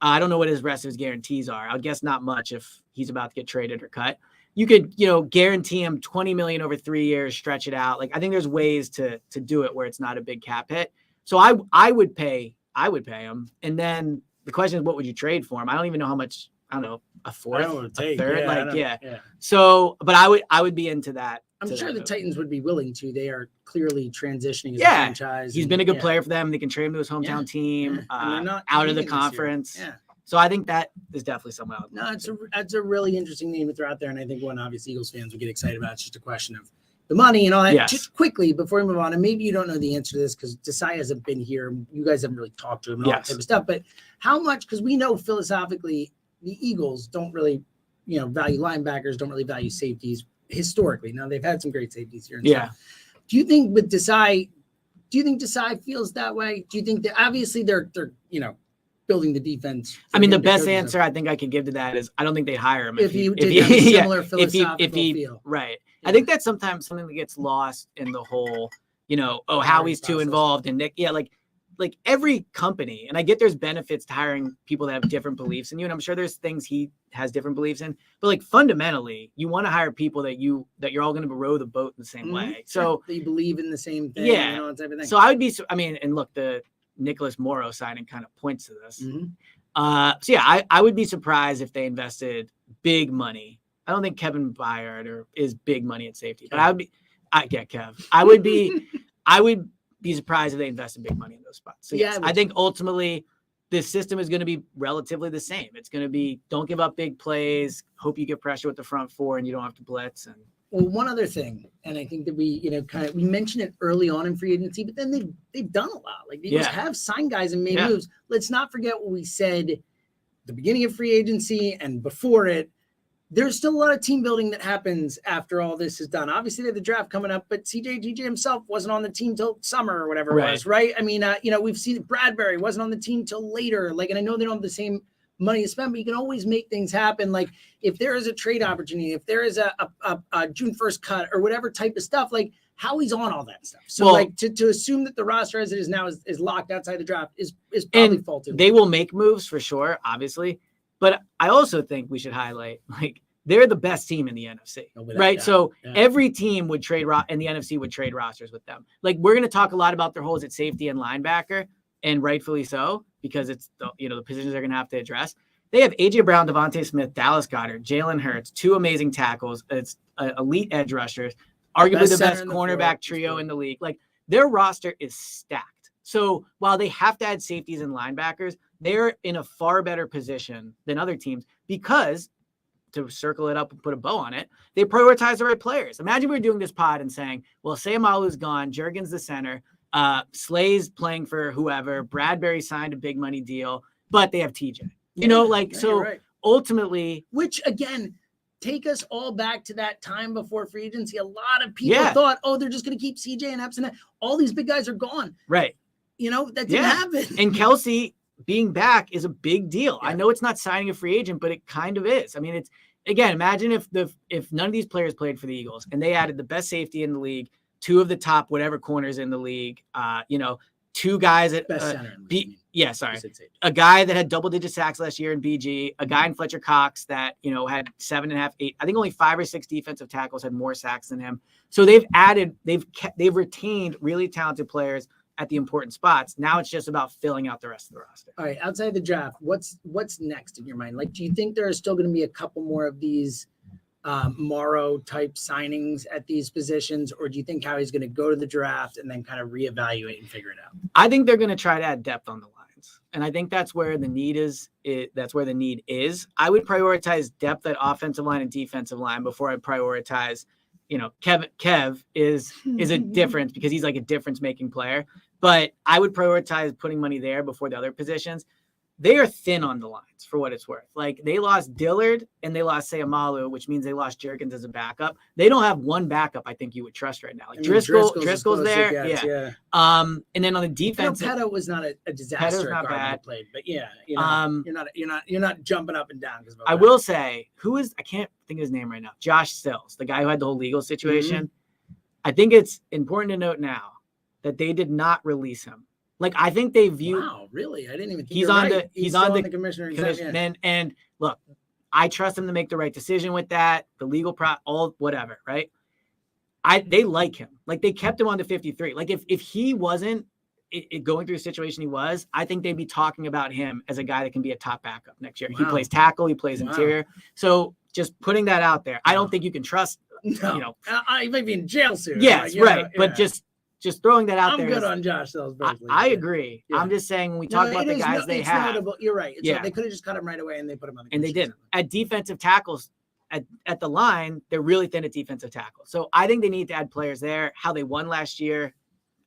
I don't know what his rest of his guarantees are. I guess not much if he's about to get traded or cut. You could, guarantee him $20 million over 3 years, stretch it out. I think there's ways to do it where it's not a big cap hit. So I would pay him. And then the question is, what would you trade for him? I don't even know how much. I don't know, a fourth, a third. Yeah. So, but I would be into that. I'm sure the Titans would be willing to. They are clearly transitioning as a franchise. He's been a good player for them. They can trade him to his hometown team out of the conference. Yeah. So I think that is definitely someone else. No, it's a really interesting name to throw out there. And I think one obvious Eagles fans would get excited about. It's just a question of, the money and all that. Yes. Just quickly before we move on, and maybe you don't know the answer to this because Desai hasn't been here. You guys haven't really talked to him and all that type of stuff. But how much? Because we know philosophically the Eagles don't really, value linebackers, don't really value safeties historically. Now they've had some great safeties here. And stuff. Do you think with Desai? Do you think Desai feels that way? Do you think that obviously they're building the defense? I mean, the best answer I think I could give to that is I don't think they'd hire him if he did have a similar philosophical feel. Right. Yeah. I think that's sometimes something that gets lost in the whole, Howie's too involved and Nick. Yeah, like every company, and I get there's benefits to hiring people that have different beliefs in you, and I'm sure there's things he has different beliefs in, but like fundamentally, you want to hire people that you're all going to row the boat in the same way. So that you believe in the same thing. Yeah. Type of thing. So I would be. I mean, and look, the Nicholas Morrow signing kind of points to this. So yeah, I would be surprised if they invested big money. I don't think Kevin Byard is big money at safety, but I would be surprised if they invested big money in those spots. So yes, I think ultimately this system is going to be relatively the same. It's going to be don't give up big plays, hope you get pressure with the front four and you don't have to blitz. And well, one other thing, and I think that we, we mentioned it early on in free agency, but then they've done a lot. Like they just have signed guys and made moves. Let's not forget what we said at the beginning of free agency and before it. There's still a lot of team building that happens after all this is done. Obviously, they have the draft coming up, but TJ himself wasn't on the team till summer or whatever it was, right? I mean, we've seen Bradbury wasn't on the team till later. Like, and I know they don't have the same money to spend, but you can always make things happen. Like, if there is a trade opportunity, if there is a June 1st cut or whatever type of stuff, like Howie's on all that stuff. So, to assume that the roster as it is now is locked outside the draft is probably faulty. They will make moves for sure, obviously. But I also think we should highlight, like, they're the best team in the NFC, right? So every team would trade in the NFC would trade rosters with them. Like, we're going to talk a lot about their holes at safety and linebacker, and rightfully so, because it's the positions they're going to have to address. They have A.J. Brown, Devontae Smith, Dallas Goedert, Jalen Hurts, two amazing tackles. It's elite edge rushers, arguably the best cornerback trio in the league. Like, their roster is stacked. So while they have to add safeties and linebackers, they're in a far better position than other teams because, to circle it up and put a bow on it, they prioritize the right players. Imagine we were doing this pod and saying, well, Sayamalu's gone, Juergens the center, Slay's playing for whoever, Bradbury signed a big money deal, but they have TJ. Ultimately, which again, take us all back to that time before free agency. A lot of people thought, they're just going to keep CJ and Epson. All these big guys are gone. Right. That didn't happen. And Kelsey being back is a big deal. I know it's not signing a free agent, but it kind of is. I mean, it's, again, imagine if none of these players played for the Eagles and they added the best safety in the league, two of the top whatever corners in the league, two guys at best center in the league. A guy that had double-digit sacks last year in BG, a guy in Fletcher Cox that, had 7.5, 8. I think only 5 or 6 defensive tackles had more sacks than him. So they've retained really talented players at the important spots. Now it's just about filling out the rest of the roster. All right, outside the draft, what's next in your mind? Like, do you think there are still going to be a couple more of these Morrow type signings at these positions, or do you think Howie's going to go to the draft and then kind of reevaluate and figure it out? I think they're going to try to add depth on the lines, and I think that's where the need is. That's where the need is. I would prioritize depth at offensive line and defensive line before I prioritize. Kev is a difference because he's like a difference making player, but I would prioritize putting money there before the other positions. They are thin on the lines for what it's worth. Like, they lost Dillard and they lost Sayamalu, which means they lost Juergens as a backup. They don't have one backup I think you would trust right now. Like, Driscoll's there. And then on the defense, Petto was not a disaster. Petto's not bad. Played, but you're not jumping up and down. I will say, I can't think of his name right now. Josh Sills, the guy who had the whole legal situation. I think it's important to note now that they did not release him. Like, I think they view. Wow, really? I didn't even think he's on the commissioner. And look, I trust him to make the right decision with that. The legal whatever, right? They like him. Like, they kept him on the 53. Like, if he wasn't going through the situation he was, I think they'd be talking about him as a guy that can be a top backup next year. Wow. He plays tackle. He plays interior. So just putting that out there. I don't think you can trust. No. I might be in jail soon. Yes, right. But just throwing that out I'm there. I'm good on Josh Sills. I agree. Yeah. I'm just saying when we talk about the guys they have. Notable. You're right. They could have just cut him right away and they put him on the. And they didn't. At defensive tackles, at the line, they're really thin at defensive tackle. So I think they need to add players there. How they won last year,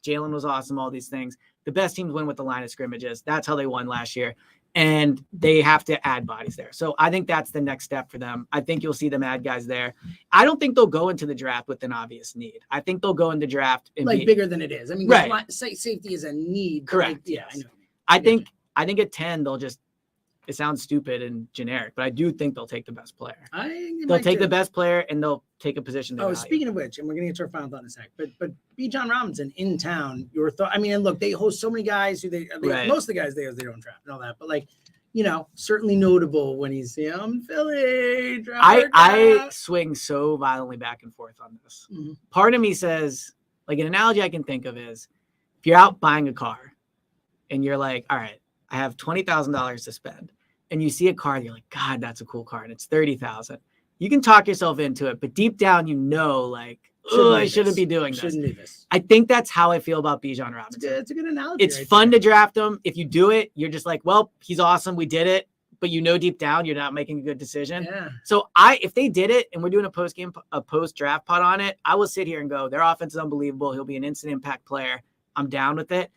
Jalen was awesome, all these things. The best teams win with the line of scrimmages. That's how they won last year. And they have to add bodies there. So I think that's the next step for them. I think you'll see them add guys there. I don't think they'll go into the draft with an obvious need. I think they'll go in the draft and like bigger than it is. I mean, right. Safety is a need. Correct. Like, yeah, yes. I know. I think at 10, they'll just, it sounds stupid and generic, but I do think they'll take the best player. They'll take the best player and they'll take a position. Speaking of which, and we're going to get to our final thought in a sec, but B. John Robinson in town, your thought? I mean, and look, they host so many guys who right. most of the guys they don't draft and all that, but like, you know, certainly notable when he's, Philly. I swing so violently back and forth on this. Mm-hmm. Part of me says, like, an analogy I can think of is if you're out buying a car and you're like, all right, I have $20,000 to spend. And you see a car and you're like, God, that's a cool car. And it's $30,000. You can talk yourself into it, but deep down, like, I shouldn't be doing this. Shouldn't do this. I think that's how I feel about Bijan Robinson. It's a good analogy. It's fun to draft him. If you do it, you're just like, well, he's awesome. We did it. But deep down, you're not making a good decision. Yeah. So if they did it and we're doing a post-draft pod on it, I will sit here and go, their offense is unbelievable. He'll be an instant impact player. I'm down with it.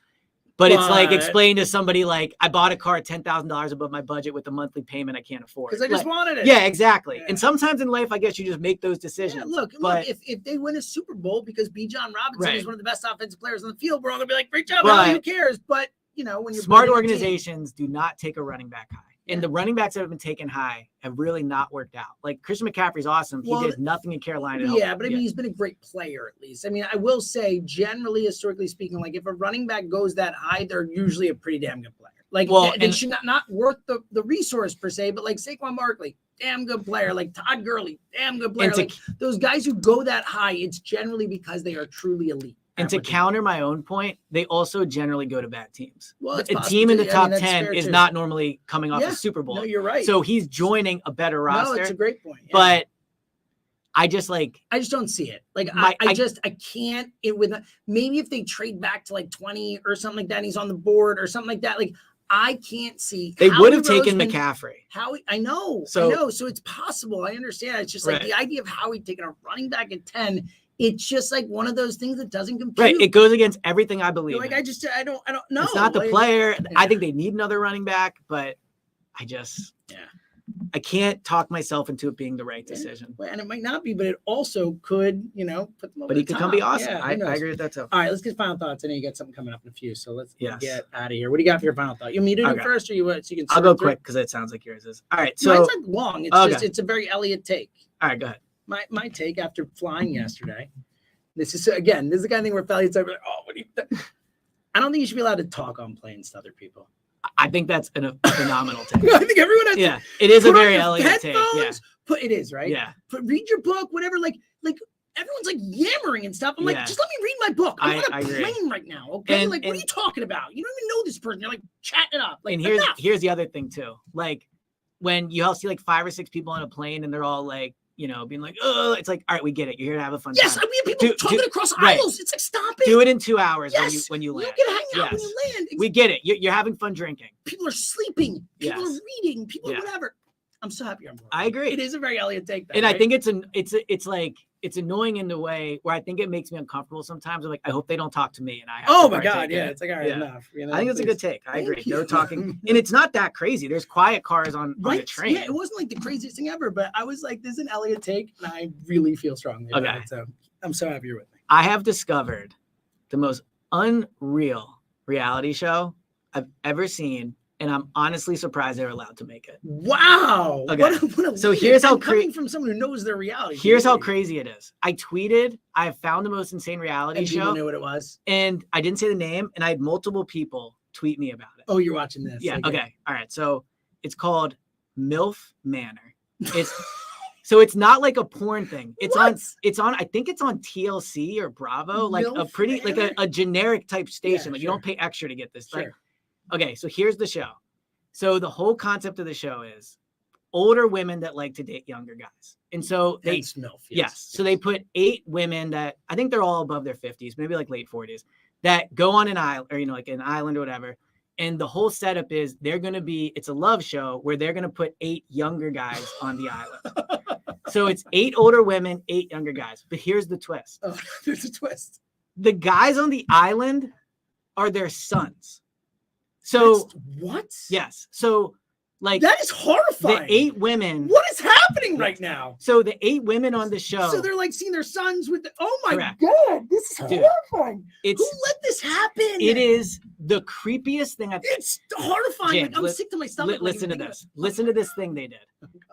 But it's like explain to somebody like I bought a car at $10,000 above my budget with a monthly payment I can't afford. Because I just wanted it. Yeah, exactly. Yeah. And sometimes in life, I guess you just make those decisions. Yeah, look, if they win a Super Bowl because Bijan Robinson is one of the best offensive players on the field, we're all gonna be like, great job, who cares? But when you're smart organizations do not take a running back high. And the running backs that have been taken high have really not worked out. Like Christian McCaffrey's awesome. He did nothing in Carolina. Yeah, but I mean, he's been a great player at least. I mean, I will say, generally, historically speaking, like if a running back goes that high, they're usually a pretty damn good player. Like they should not worth the resource per se, but like Saquon Barkley, damn good player. Like Todd Gurley, damn good player. Like those guys who go that high, it's generally because they are truly elite. And to counter my own point, they also generally go to bad teams. Well, a team in the top 10 is not normally coming off a Super Bowl. No, you're right. So he's joining a better roster. No, it's a great point. Yeah. But I just don't see it. Like I can't maybe if they trade back to like 20 or something like that, and he's on the board or something like that. Like I can't see. They would have taken McCaffrey. I know. So it's possible. I understand. It's just like the idea of Howie taking a running back at 10. It's just like one of those things that doesn't compute. Right. It goes against everything I believe. Like, I don't know. It's not the player. Yeah. I think they need another running back, but I can't talk myself into it being the right decision. And it might not be, but it also could, put them over But he could come be awesome. Yeah, I agree with that too. All right, let's get final thoughts. I know you got something coming up in a few, so let's get out of here. What do you got for your final thought? You want me to do it first, or you want? So you can. I'll go quick because it sounds like yours is. All right, so mine's not long. It's just it's a very Elliott take. All right, go ahead. My take after flying yesterday. This is the kind of thing where Elliott's like, what do you I don't think you should be allowed to talk on planes to other people. I think that's a phenomenal take. I think everyone has to. It is a very Elliott take. Yeah. It is, right? Yeah. Read your book, whatever. Like everyone's like yammering and stuff. I'm like, just let me read my book. I'm on a plane right now. Okay. What are you talking about? You don't even know this person. You're like chatting it up. Like, and here's the other thing too. Like when you all see like 5 or 6 people on a plane and they're all like, being like, oh, it's like, all right, we get it. You're here to have a fun time. Yes, we have people talking across aisles. It's like, stop it. Do it in 2 hours when you land. You can hang out when you land. We get it. You're having fun drinking. People are sleeping. People are reading. People are whatever. I'm so happy I'm bored. I agree. It is a very Elliott take. And I think it's annoying in the way where I think it makes me uncomfortable sometimes. I'm like, I hope they don't talk to me. And my God, it's like, all right, enough. I think it's a good take. I agree. No talking. And it's not that crazy. There's quiet cars on the train. Yeah, it wasn't like the craziest thing ever, but I was like, this is an Elliott take, and I really feel strongly about it. So I'm so happy you're with me. I have discovered the most unreal reality show I've ever seen. And I'm honestly surprised they're allowed to make it. Wow. Okay. So here's how coming from someone who knows their reality. Here's how crazy it is. I tweeted, I found the most insane reality show. People knew what it was. And I didn't say the name, and I had multiple people tweet me about it. Oh, you're watching this. Yeah. Okay. All right. So it's called MILF Manor. So it's not like a porn thing. It's on, I think it's on TLC or Bravo, like MILF a pretty, Manor? like a generic type station. Yeah, like you don't pay extra to get this. Sure. Like, okay, so here's the show. So the whole concept of the show is older women that like to date younger guys. And so so they put 8 women that I think they're all above their 50s, maybe like late 40s, that go on an island or, like an island or whatever. And the whole setup is it's a love show where they're going to put 8 younger guys on the island. So it's 8 older women, 8 younger guys. But here's the twist. Oh, there's a twist. The guys on the island are their sons. So what? yes. So like that is horrifying. The 8 women. What is happening right now? So the 8 women on the show. So they're like seeing their sons with the. Oh my Correct. God! This is horrifying. Who let this happen? It is the creepiest thing I've. It's horrifying. James, I'm sick to my stomach. Listen to this. Listen to this thing they did.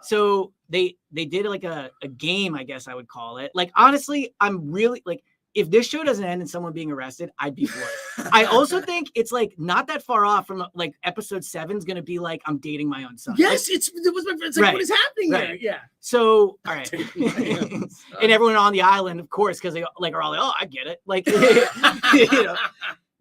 So they did like a game, I guess I would call it. Like honestly, I'm really like. If this show doesn't end in someone being arrested, I'd be floored. I also think it's like not that far off from like episode 7 is going to be like I'm dating my own son. Yes, like, it's like what is happening there? Yeah. So all right, and everyone on the island, of course, because they like are all like, oh, I get it, like you know.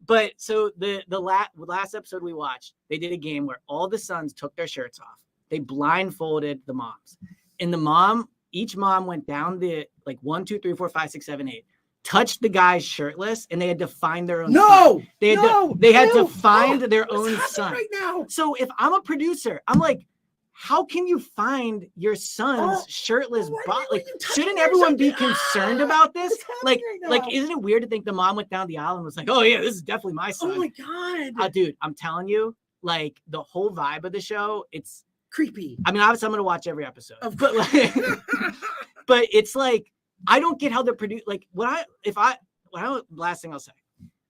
But so the last episode we watched, they did a game where all the sons took their shirts off. They blindfolded the moms, and each mom went down the like 1, 2, 3, 4, 5, 6, 7, 8. Touched the guys shirtless, and they had to find their own. No, son. They had to find their own son. Right now. So if I'm a producer, I'm like, how can you find your son's shirtless body? Like, shouldn't everyone be concerned about this? Like, isn't it weird to think the mom went down the aisle and was like, oh yeah, this is definitely my son. Oh my God, dude, I'm telling you, like the whole vibe of the show, it's creepy. I mean, obviously, I'm gonna watch every episode, but like, but it's like. I don't get how they're produced. Like, last thing I'll say,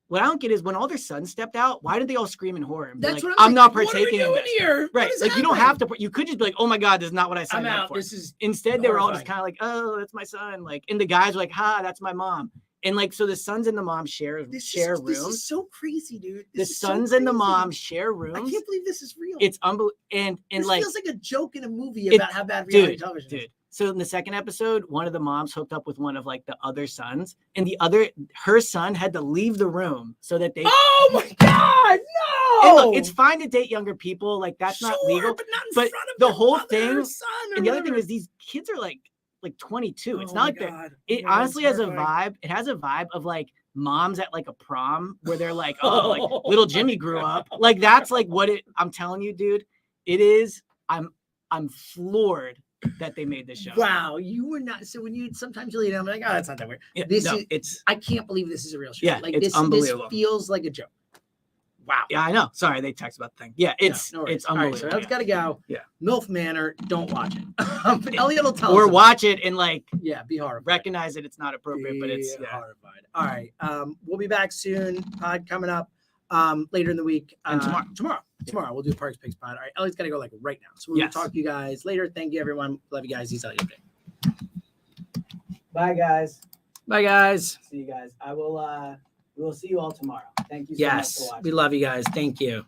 what I don't get is when all their sons stepped out, why did they all scream in horror? And be That's like, what I'm not partaking in this. Here? Right. Like, you don't have to, you could just be like, oh my God, this is not what I signed up for. This is Instead, they were all just kind of like, oh, that's my son. Like, and the guys were like, that's my mom. And like, so the sons and the mom share rooms. This is so crazy, dude. The sons and the mom share rooms. I can't believe this is real. It's unbelievable. And this like, feels like a joke in a movie about how bad reality television is. Dude. So in the second episode, one of the moms hooked up with one of like the other sons, and her son had to leave the room so that they. Oh my God, no! And look, it's fine to date younger people, like that's not legal. But not in but front of the whole thing, and the other thing is these kids are like 22. It's not like it honestly has a vibe. It has a vibe of like moms at like a prom where they're like, oh, like little Jimmy grew up. Like that's like what it. I'm telling you, dude, it is. I'm floored that they made this show. Wow, you were not. So when you sometimes you lead, I'm like, oh, that's not that weird. Yeah, I can't believe this is a real show. Yeah, like it's unbelievable. This feels like a joke. Wow. Yeah, I know. Sorry, they text about the thing. Yeah, it's unbelievable. All right, so that's got to go. Yeah. MILF Manor, don't watch it. Elliot will tell us. Or watch it and like, be horrified. Recognize that it's not appropriate, but it's horrified. All right, we'll be back soon. Pod coming up later in the week. And tomorrow we'll do a Parks Picks pod. All right, Elliot's got to go like right now. So we'll talk to you guys later. Thank you, everyone. Love you guys. He's Elliot. Bye, guys. Bye, guys. See you guys. We will see you all tomorrow. Thank you so much for watching. We love you guys. Thank you.